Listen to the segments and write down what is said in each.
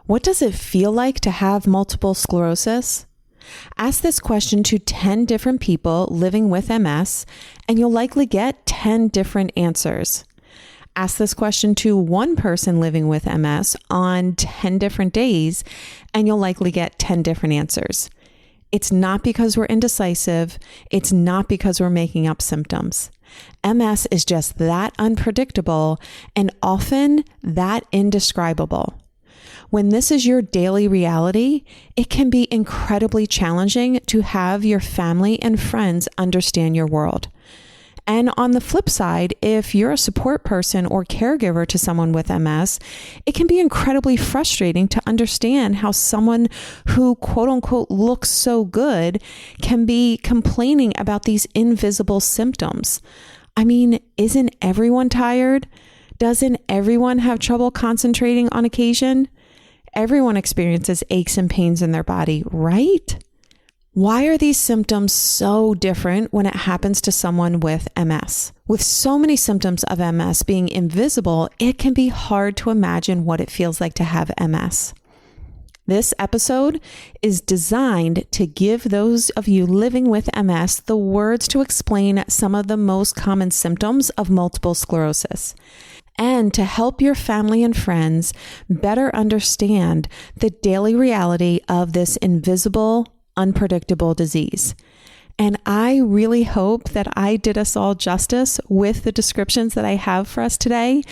What does it feel like to have multiple sclerosis? Ask this question to 10 different people living with MS, and you'll likely get 10 different answers. Ask this question to one person living with MS on 10 different days, and you'll likely get 10 different answers. It's not because we're indecisive. It's not because we're making up symptoms. MS is just that unpredictable and often that indescribable. When this is your daily reality, it can be incredibly challenging to have your family and friends understand your world. And on the flip side, if you're a support person or caregiver to someone with MS, it can be incredibly frustrating to understand how someone who quote unquote looks so good can be complaining about these invisible symptoms. I mean, isn't everyone tired? Doesn't everyone have trouble concentrating on occasion? Everyone experiences aches and pains in their body, right? Why are these symptoms so different when it happens to someone with MS? With so many symptoms of MS being invisible, it can be hard to imagine what it feels like to have MS. This episode is designed to give those of you living with MS the words to explain some of the most common symptoms of multiple sclerosis, and to help your family and friends better understand the daily reality of this invisible, unpredictable disease. And I really hope that I did us all justice with the descriptions that I have for us today.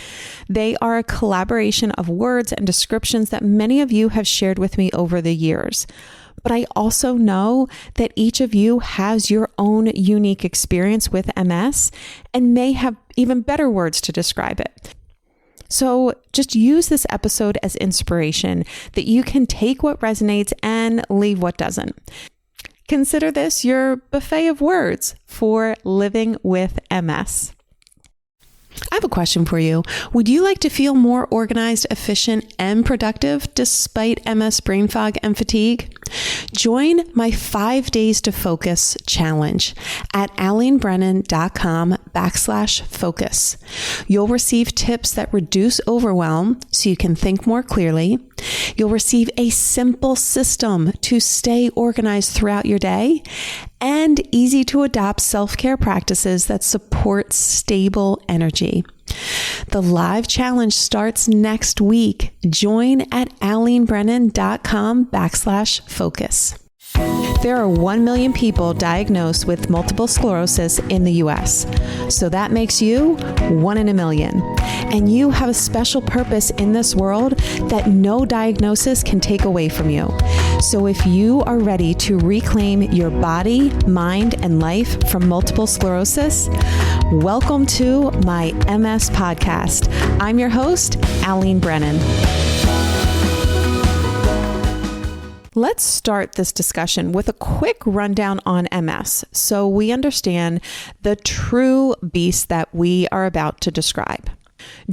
They are a collaboration of words and descriptions that many of you have shared with me over the years. But I also know that each of you has your own unique experience with MS and may have even better words to describe it. So just use this episode as inspiration that you can take what resonates and leave what doesn't. Consider this your buffet of words for living with MS. I have a question for you. Would you like to feel more organized, efficient, and productive despite MS brain fog and fatigue? Join my 5 days to focus challenge at alenebrennan.com/focus. You'll receive tips that reduce overwhelm so you can think more clearly. You'll receive a simple system to stay organized throughout your day and easy to adopt self-care practices that support stable energy. The live challenge starts next week. Join at alenebrennan.com/focus. There are 1 million people diagnosed with multiple sclerosis in the US. So that makes you 1 in a million. And you have a special purpose in this world that no diagnosis can take away from you. So if you are ready to reclaim your body, mind, and life from multiple sclerosis, welcome to my MS podcast. I'm your host, Alene Brennan. Let's start this discussion with a quick rundown on MS so we understand the true beast that we are about to describe.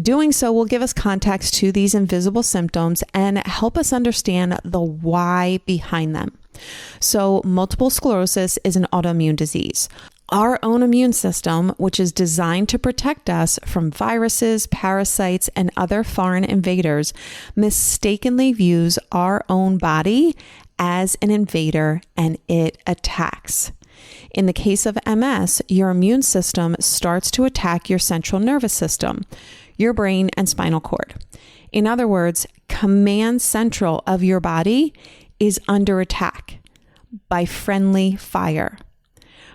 Doing so will give us context to these invisible symptoms and help us understand the why behind them. So, multiple sclerosis is an autoimmune disease. Our own immune system, which is designed to protect us from viruses, parasites, and other foreign invaders, mistakenly views our own body as an invader and it attacks. In the case of MS, your immune system starts to attack your central nervous system, your brain and spinal cord. In other words, command central of your body is under attack by friendly fire.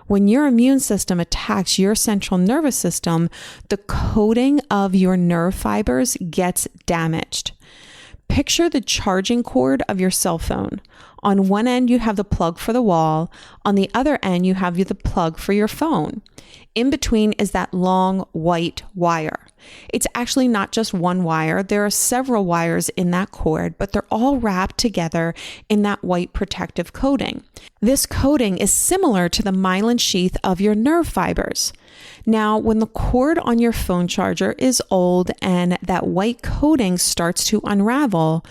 When your immune system attacks your central nervous system, the coating of your nerve fibers gets damaged. Picture the charging cord of your cell phone. On one end, you have the plug for the wall. On the other end, you have the plug for your phone. In between is that long white wire. It's actually not just one wire. There are several wires in that cord, but they're all wrapped together in that white protective coating. This coating is similar to the myelin sheath of your nerve fibers. Now, when the cord on your phone charger is old and that white coating starts to unravel,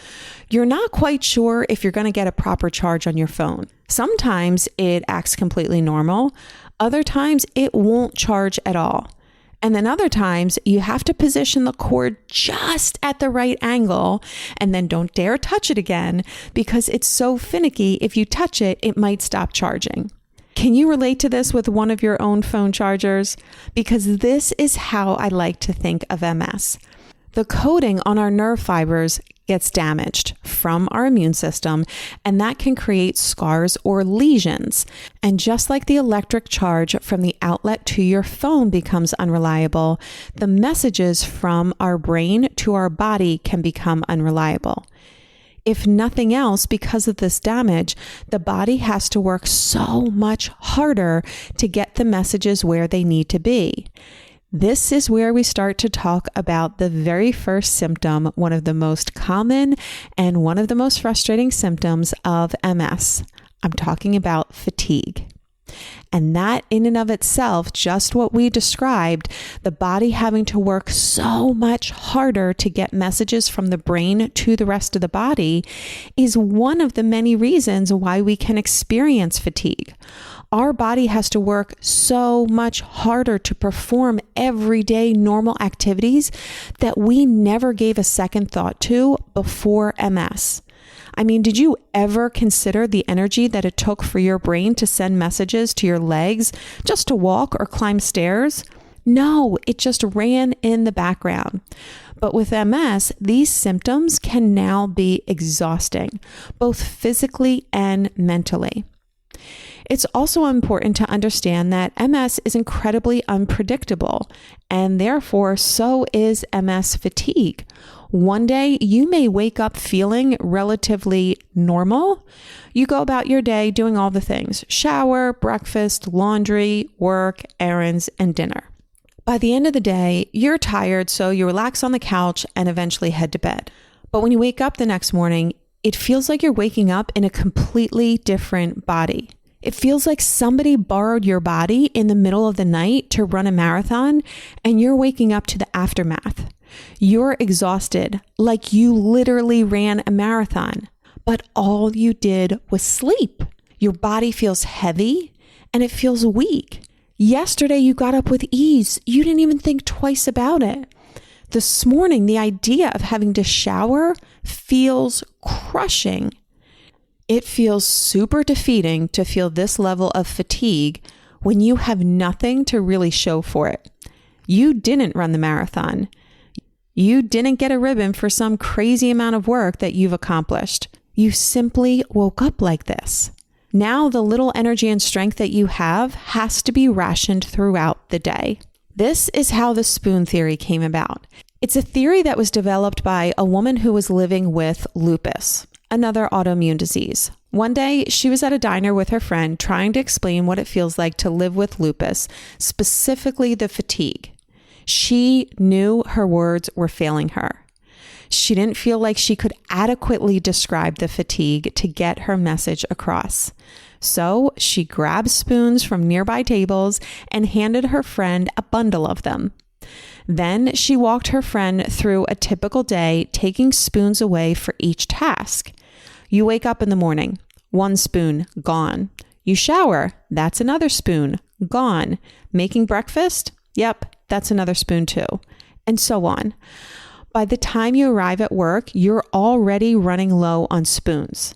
you're not quite sure if you're going to get a proper charge on your phone. Sometimes it acts completely normal. Other times it won't charge at all. And then other times you have to position the cord just at the right angle, and then don't dare touch it again because it's so finicky. If you touch it, it might stop charging. Can you relate to this with one of your own phone chargers? Because this is how I like to think of MS. The coating on our nerve fibers gets damaged from our immune system, and that can create scars or lesions. And just like the electric charge from the outlet to your phone becomes unreliable, the messages from our brain to our body can become unreliable. If nothing else, because of this damage, the body has to work so much harder to get the messages where they need to be. This is where we start to talk about the very first symptom, one of the most common and one of the most frustrating symptoms of MS. I'm talking about fatigue. And that in and of itself, just what we described, the body having to work so much harder to get messages from the brain to the rest of the body, is one of the many reasons why we can experience fatigue. Our body has to work so much harder to perform everyday normal activities that we never gave a second thought to before MS. I mean, did you ever consider the energy that it took for your brain to send messages to your legs just to walk or climb stairs? No, it just ran in the background. But with MS, these symptoms can now be exhausting, both physically and mentally. It's also important to understand that MS is incredibly unpredictable, and therefore so is MS fatigue. One day you may wake up feeling relatively normal. You go about your day doing all the things: shower, breakfast, laundry, work, errands, and dinner. By the end of the day, you're tired, so you relax on the couch and eventually head to bed. But when you wake up the next morning, it feels like you're waking up in a completely different body. It feels like somebody borrowed your body in the middle of the night to run a marathon, and you're waking up to the aftermath. You're exhausted, like you literally ran a marathon, but all you did was sleep. Your body feels heavy and it feels weak. Yesterday you got up with ease. You didn't even think twice about it. This morning, the idea of having to shower feels crushing. It feels super defeating to feel this level of fatigue when you have nothing to really show for it. You didn't run the marathon. You didn't get a ribbon for some crazy amount of work that you've accomplished. You simply woke up like this. Now the little energy and strength that you have has to be rationed throughout the day. This is how the spoon theory came about. It's a theory that was developed by a woman who was living with lupus, another autoimmune disease. One day, she was at a diner with her friend trying to explain what it feels like to live with lupus, specifically the fatigue. She knew her words were failing her. She didn't feel like she could adequately describe the fatigue to get her message across. So she grabbed spoons from nearby tables and handed her friend a bundle of them. Then she walked her friend through a typical day, taking spoons away for each task. You wake up in the morning, 1 spoon, gone. You shower, that's another spoon, gone. Making breakfast? Yep, that's another spoon too. And so on. By the time you arrive at work, you're already running low on spoons.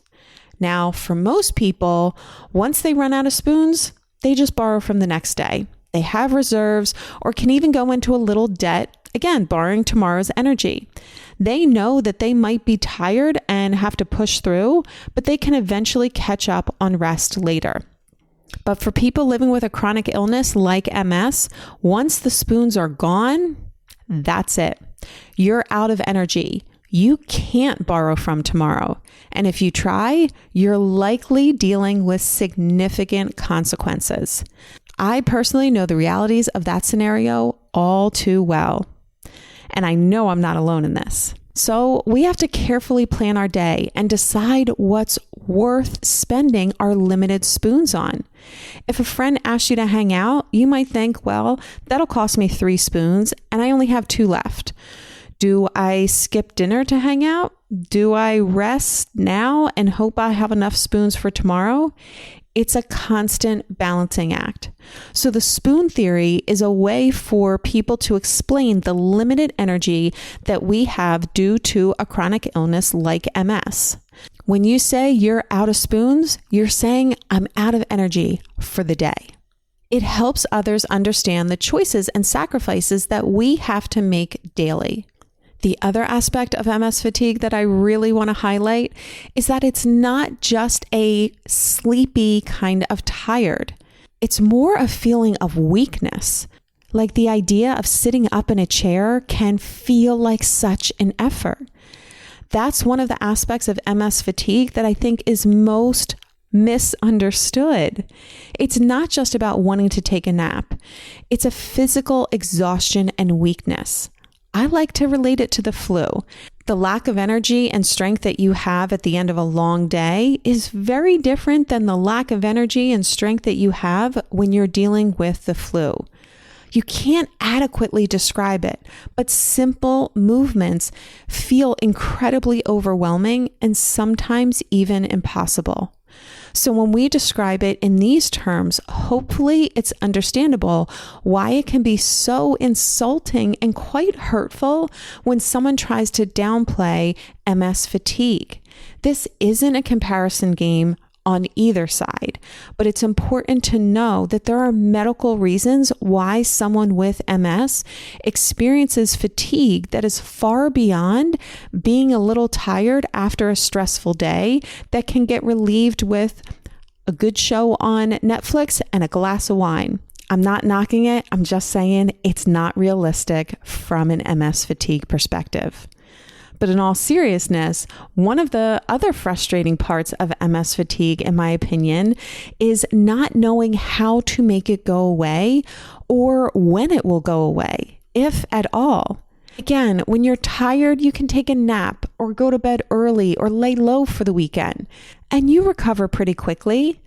Now, for most people, once they run out of spoons, they just borrow from the next day. They have reserves or can even go into a little debt, again, borrowing tomorrow's energy. They know that they might be tired and have to push through, but they can eventually catch up on rest later. But for people living with a chronic illness like MS, once the spoons are gone, that's it. You're out of energy. You can't borrow from tomorrow. And if you try, you're likely dealing with significant consequences. I personally know the realities of that scenario all too well. And I know I'm not alone in this. So we have to carefully plan our day and decide what's worth spending our limited spoons on. If a friend asks you to hang out, you might think, well, that'll cost me 3 spoons and I only have 2 left. Do I skip dinner to hang out? Do I rest now and hope I have enough spoons for tomorrow? It's a constant balancing act. So the spoon theory is a way for people to explain the limited energy that we have due to a chronic illness like MS. When you say you're out of spoons, you're saying I'm out of energy for the day. It helps others understand the choices and sacrifices that we have to make daily. The other aspect of MS fatigue that I really want to highlight is that it's not just a sleepy kind of tired. It's more a feeling of weakness. Like the idea of sitting up in a chair can feel like such an effort. That's one of the aspects of MS fatigue that I think is most misunderstood. It's not just about wanting to take a nap. It's a physical exhaustion and weakness. I like to relate it to the flu. The lack of energy and strength that you have at the end of a long day is very different than the lack of energy and strength that you have when you're dealing with the flu. You can't adequately describe it, but simple movements feel incredibly overwhelming and sometimes even impossible. So when we describe it in these terms, hopefully it's understandable why it can be so insulting and quite hurtful when someone tries to downplay MS fatigue. This isn't a comparison game on either side, but it's important to know that there are medical reasons why someone with MS experiences fatigue that is far beyond being a little tired after a stressful day that can get relieved with a good show on Netflix and a glass of wine. I'm not knocking it. I'm just saying it's not realistic from an MS fatigue perspective. But in all seriousness, one of the other frustrating parts of MS fatigue, in my opinion, is not knowing how to make it go away or when it will go away, if at all. Again, when you're tired, you can take a nap or go to bed early or lay low for the weekend, and you recover pretty quickly.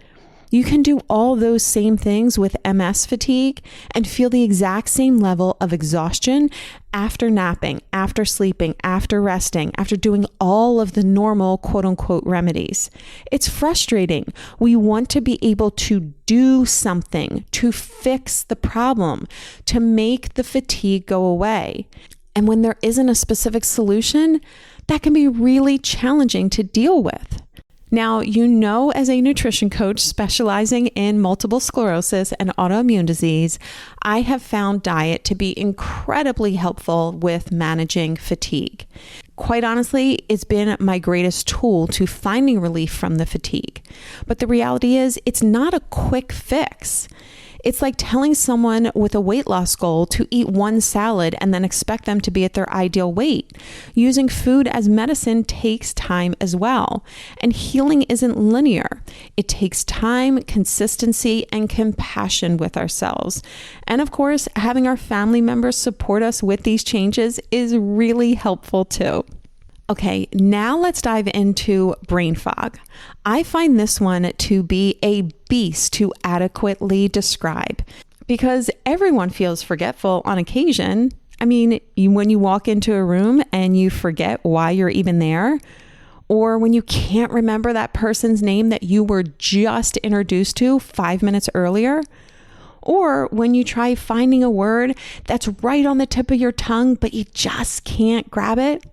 You can do all those same things with MS fatigue and feel the exact same level of exhaustion after napping, after sleeping, after resting, after doing all of the normal quote unquote remedies. It's frustrating. We want to be able to do something to fix the problem, to make the fatigue go away. And when there isn't a specific solution, that can be really challenging to deal with. Now, you know, as a nutrition coach specializing in multiple sclerosis and autoimmune disease, I have found diet to be incredibly helpful with managing fatigue. Quite honestly, it's been my greatest tool to finding relief from the fatigue. But the reality is, it's not a quick fix. It's like telling someone with a weight loss goal to eat one salad and then expect them to be at their ideal weight. Using food as medicine takes time as well. And healing isn't linear. It takes time, consistency, and compassion with ourselves. And of course, having our family members support us with these changes is really helpful too. Okay, now let's dive into brain fog. I find this one to be a beast to adequately describe because everyone feels forgetful on occasion. I mean, when you walk into a room and you forget why you're even there, or when you can't remember that person's name that you were just introduced to 5 minutes earlier, or when you try finding a word that's right on the tip of your tongue, but you just can't grab it.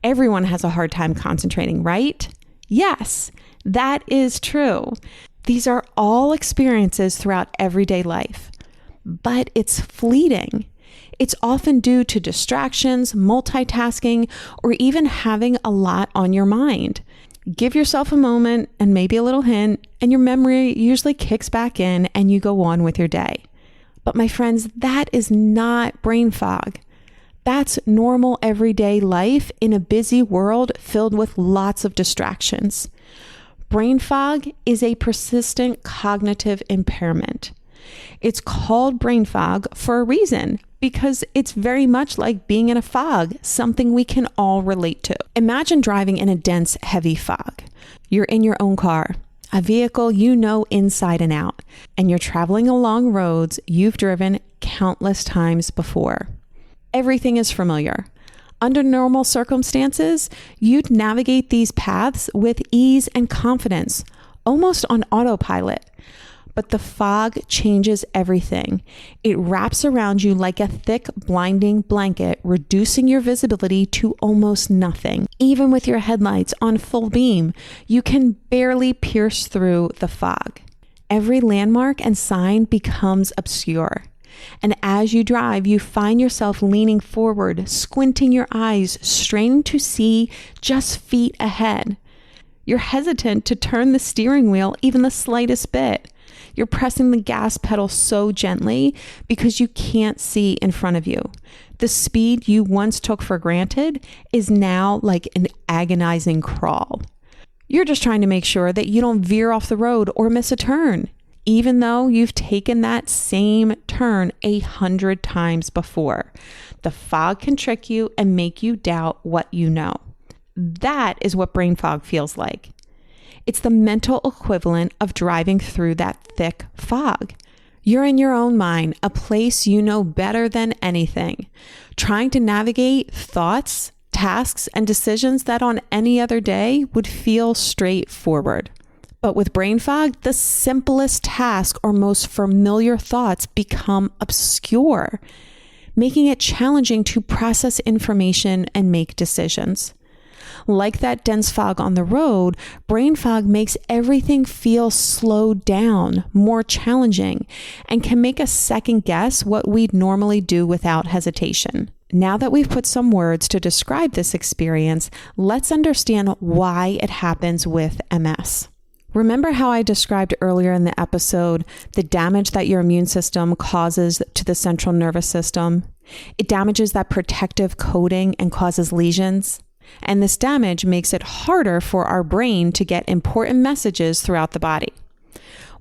Everyone has a hard time concentrating, right? Yes, that is true. These are all experiences throughout everyday life, but it's fleeting. It's often due to distractions, multitasking, or even having a lot on your mind. Give yourself a moment and maybe a little hint, and your memory usually kicks back in and you go on with your day. But my friends, that is not brain fog. That's normal everyday life in a busy world filled with lots of distractions. Brain fog is a persistent cognitive impairment. It's called brain fog for a reason, because it's very much like being in a fog, something we can all relate to. Imagine driving in a dense, heavy fog. You're in your own car, a vehicle you know inside and out, and you're traveling along roads you've driven countless times before. Everything is familiar. Under normal circumstances, you'd navigate these paths with ease and confidence, almost on autopilot. But the fog changes everything. It wraps around you like a thick, blinding blanket, reducing your visibility to almost nothing. Even with your headlights on full beam, you can barely pierce through the fog. Every landmark and sign becomes obscure. And as you drive, you find yourself leaning forward, squinting your eyes, straining to see just feet ahead. You're hesitant to turn the steering wheel even the slightest bit. You're pressing the gas pedal so gently because you can't see in front of you. The speed you once took for granted is now like an agonizing crawl. You're just trying to make sure that you don't veer off the road or miss a turn, even though you've taken that same turn 100 times before. The fog can trick you and make you doubt what you know. That is what brain fog feels like. It's the mental equivalent of driving through that thick fog. You're in your own mind, a place you know better than anything, trying to navigate thoughts, tasks, and decisions that on any other day would feel straightforward. But with brain fog, the simplest task or most familiar thoughts become obscure, making it challenging to process information and make decisions. Like that dense fog on the road, brain fog makes everything feel slowed down, more challenging, and can make us second guess what we'd normally do without hesitation. Now that we've put some words to describe this experience, let's understand why it happens with MS. Remember how I described earlier in the episode the damage that your immune system causes to the central nervous system? It damages that protective coating and causes lesions. And this damage makes it harder for our brain to get important messages throughout the body.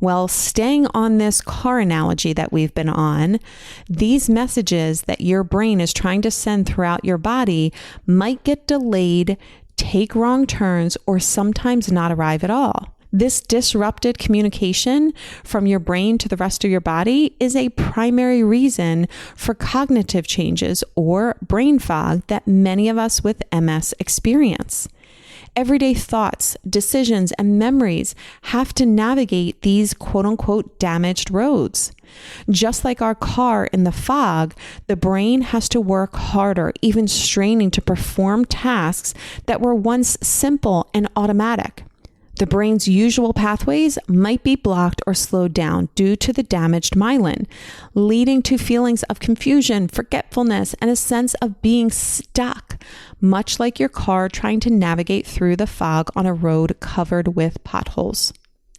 Well, staying on this car analogy that we've been on, these messages that your brain is trying to send throughout your body might get delayed, take wrong turns, or sometimes not arrive at all. This disrupted communication from your brain to the rest of your body is a primary reason for cognitive changes or brain fog that many of us with MS experience. Everyday thoughts, decisions, and memories have to navigate these quote-unquote damaged roads. Just like our car in the fog, the brain has to work harder, even straining to perform tasks that were once simple and automatic. The brain's usual pathways might be blocked or slowed down due to the damaged myelin, leading to feelings of confusion, forgetfulness, and a sense of being stuck, much like your car trying to navigate through the fog on a road covered with potholes.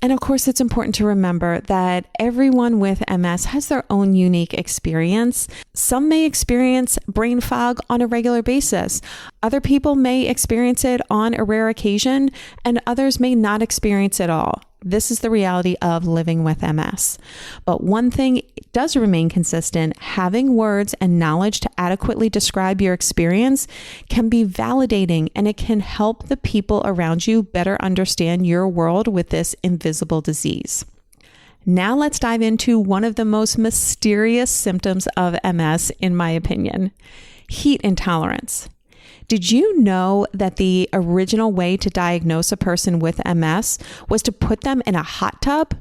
And of course, it's important to remember that everyone with MS has their own unique experience. Some may experience brain fog on a regular basis. Other people may experience it on a rare occasion, and others may not experience it at all. This is the reality of living with MS. But one thing does remain consistent: having words and knowledge to adequately describe your experience can be validating, and it can help the people around you better understand your world with this invisible disease. Now let's dive into one of the most mysterious symptoms of MS, in my opinion: heat intolerance. Did you know that the original way to diagnose a person with MS was to put them in a hot tub?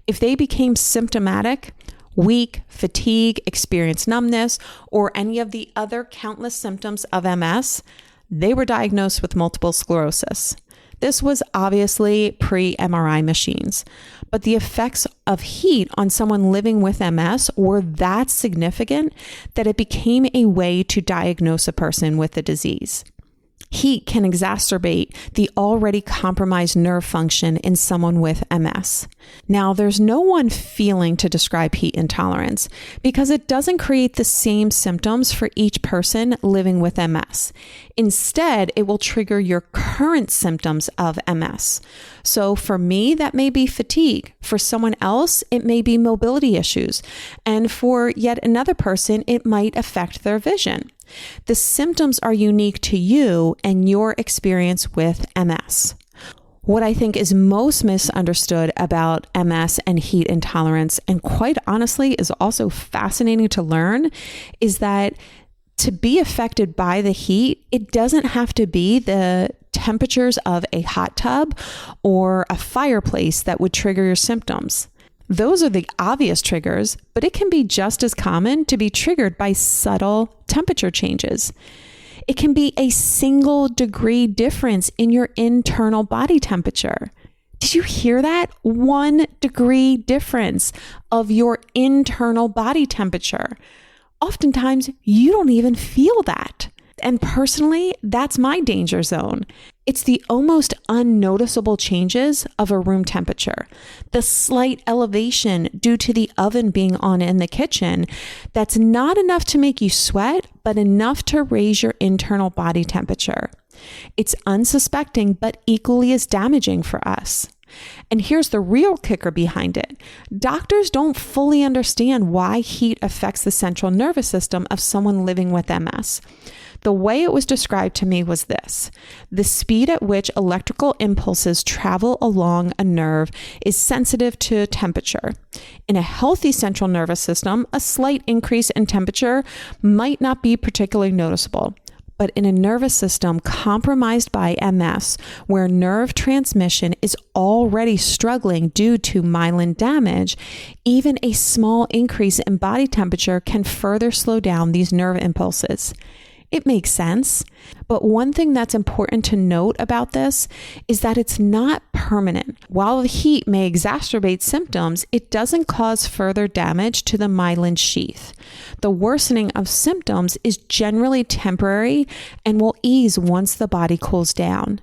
If they became symptomatic, weak, fatigue, experienced numbness, or any of the other countless symptoms of MS, they were diagnosed with multiple sclerosis. This was obviously pre-MRI machines, but the effects of heat on someone living with MS were that significant that it became a way to diagnose a person with the disease. Heat can exacerbate the already compromised nerve function in someone with MS. Now, there's no one feeling to describe heat intolerance because it doesn't create the same symptoms for each person living with MS. Instead, it will trigger your current symptoms of MS. So for me, that may be fatigue. For someone else, it may be mobility issues. And for yet another person, it might affect their vision. The symptoms are unique to you and your experience with MS. What I think is most misunderstood about MS and heat intolerance, and quite honestly is also fascinating to learn, is that to be affected by the heat, it doesn't have to be the temperatures of a hot tub or a fireplace that would trigger your symptoms. Those are the obvious triggers, but it can be just as common to be triggered by subtle temperature changes. It can be a single degree difference in your internal body temperature. Did you hear that? 1 degree difference of your internal body temperature. Oftentimes, you don't even feel that. And personally, that's my danger zone. It's the almost unnoticeable changes of a room temperature, the slight elevation due to the oven being on in the kitchen that's not enough to make you sweat, but enough to raise your internal body temperature. It's unsuspecting, but equally as damaging for us. And here's the real kicker behind it. Doctors don't fully understand why heat affects the central nervous system of someone living with MS. The way it was described to me was this: the speed at which electrical impulses travel along a nerve is sensitive to temperature. In a healthy central nervous system, a slight increase in temperature might not be particularly noticeable. But in a nervous system compromised by MS, where nerve transmission is already struggling due to myelin damage, even a small increase in body temperature can further slow down these nerve impulses. It makes sense. But one thing that's important to note about this is that it's not permanent. While the heat may exacerbate symptoms, it doesn't cause further damage to the myelin sheath. The worsening of symptoms is generally temporary and will ease once the body cools down.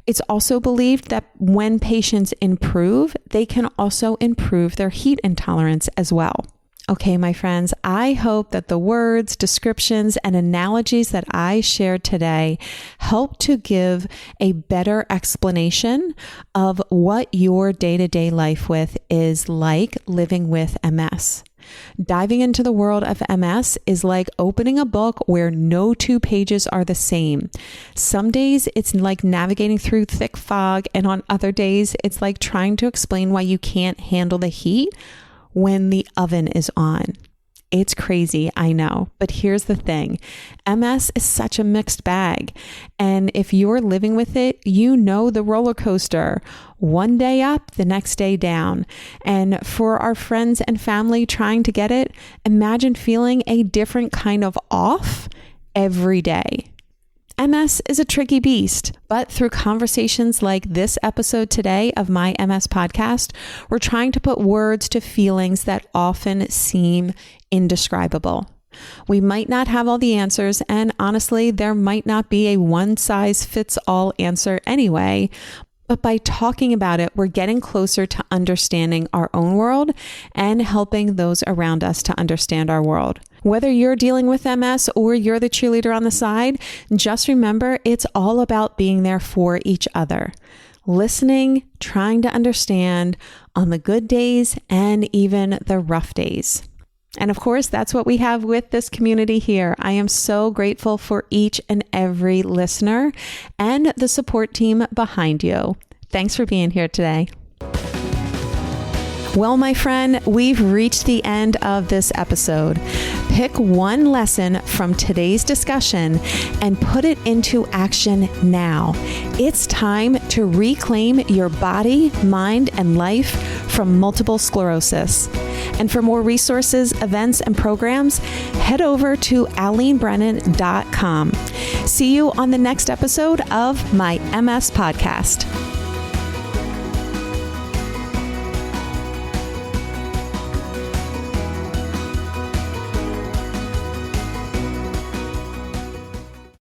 It's also believed that when patients improve, they can also improve their heat intolerance as well. Okay, my friends, I hope that the words, descriptions, and analogies that I shared today help to give a better explanation of what your day-to-day life with is like living with MS. Diving into the world of MS is like opening a book where no 2 pages are the same. Some days it's like navigating through thick fog, and on other days it's like trying to explain why you can't handle the heat when the oven is on. It's crazy, I know, but here's the thing. MS is such a mixed bag. And if you're living with it, you know the roller coaster. One day up, the next day down. And for our friends and family trying to get it, imagine feeling a different kind of off every day. MS is a tricky beast, but through conversations like this episode today of my MS podcast, we're trying to put words to feelings that often seem indescribable. We might not have all the answers, and honestly, there might not be a one-size-fits-all answer anyway. But by talking about it, we're getting closer to understanding our own world and helping those around us to understand our world. Whether you're dealing with MS or you're the cheerleader on the side, just remember it's all about being there for each other. Listening, trying to understand on the good days and even the rough days. And of course, that's what we have with this community here. I am so grateful for each and every listener and the support team behind you. Thanks for being here today. Well, my friend, we've reached the end of this episode. Pick one lesson from today's discussion and put it into action now. It's time to reclaim your body, mind, and life from multiple sclerosis. And for more resources, events, and programs, head over to alenebrennan.com. See you on the next episode of my MS podcast.